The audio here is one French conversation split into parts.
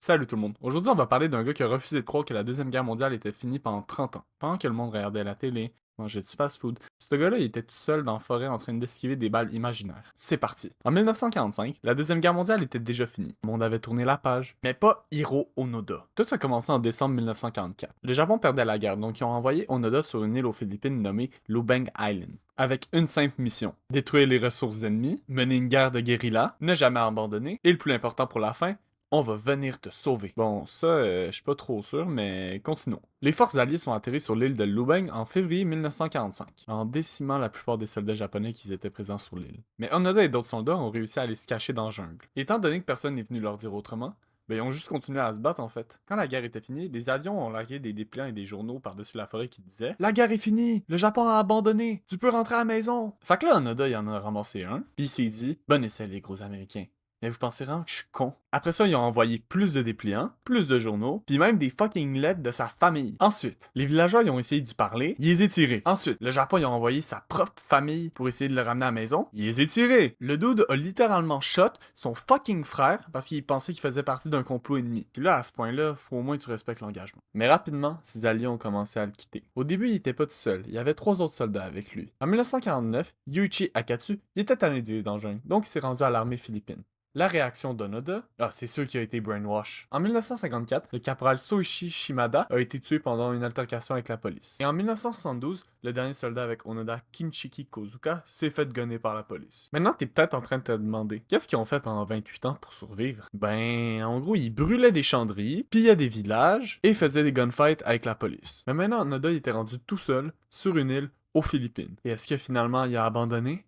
Salut tout le monde. Aujourd'hui, on va parler d'un gars qui a refusé de croire que la Deuxième Guerre mondiale était finie pendant 30 ans, pendant que le monde regardait la télé, mangeait du fast-food. Ce gars-là, il était tout seul dans la forêt en train d'esquiver des balles imaginaires. C'est parti. En 1945, la Deuxième Guerre mondiale était déjà finie. Le monde avait tourné la page, mais pas Hiro Onoda. Tout a commencé en décembre 1944. Le Japon perdait la guerre, donc ils ont envoyé Onoda sur une île aux Philippines nommée Lubang Island avec une simple mission. Détruire les ressources ennemies, mener une guerre de guérilla, ne jamais abandonner, et le plus important pour la fin, on va venir te sauver. Bon, ça, je suis pas trop sûr, mais continuons. Les forces alliées sont atterries sur l'île de Lubang en février 1945, en décimant la plupart des soldats japonais qui étaient présents sur l'île. Mais Onoda et d'autres soldats ont réussi à aller se cacher dans la jungle. Étant donné que personne n'est venu leur dire autrement, ben ils ont juste continué à se battre en fait. Quand la guerre était finie, des avions ont largué des dépliants et des journaux par-dessus la forêt qui disaient "La guerre est finie! Le Japon a abandonné! Tu peux rentrer à la maison!" Fait que là, Onoda, il en a ramassé un, puis il s'est dit "Bon essai les gros Américains. Mais vous pensez vraiment que je suis con?" Après ça, ils ont envoyé plus de dépliants, plus de journaux, puis même des fucking lettres de sa famille. Ensuite, les villageois ils ont essayé d'y parler, ils les ont tirés. Ensuite, le Japon ils ont envoyé sa propre famille pour essayer de le ramener à la maison, ils les ont tirés. Le dude a littéralement shot son fucking frère parce qu'il pensait qu'il faisait partie d'un complot ennemi. Puis là, à ce point-là, faut au moins que tu respectes l'engagement. Mais rapidement, ses alliés ont commencé à le quitter. Au début, il était pas tout seul, il y avait 3 autres soldats avec lui. En 1949, Yuichi Akatsu, il était tanné de vivre dans le jungle, donc il s'est rendu à l'armée philippine. La réaction d'Onoda, c'est sûr qu'il a été brainwash. En 1954, le caporal Soichi Shimada a été tué pendant une altercation avec la police. Et en 1972, le dernier soldat avec Onoda, Kinshiki Kozuka, s'est fait gunner par la police. Maintenant, t'es peut-être en train de te demander, qu'est-ce qu'ils ont fait pendant 28 ans pour survivre? Ben, en gros, ils brûlaient des chandries, pillaient des villages, et faisaient des gunfights avec la police. Mais maintenant, Onoda il était rendu tout seul, sur une île, aux Philippines. Et est-ce que finalement, il a abandonné?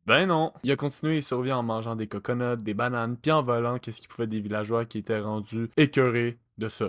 Ben non, il a continué et survie en mangeant des coconuts, des bananes, puis en volant qu'est-ce qu'il pouvait des villageois qui étaient rendus écœurés de ça.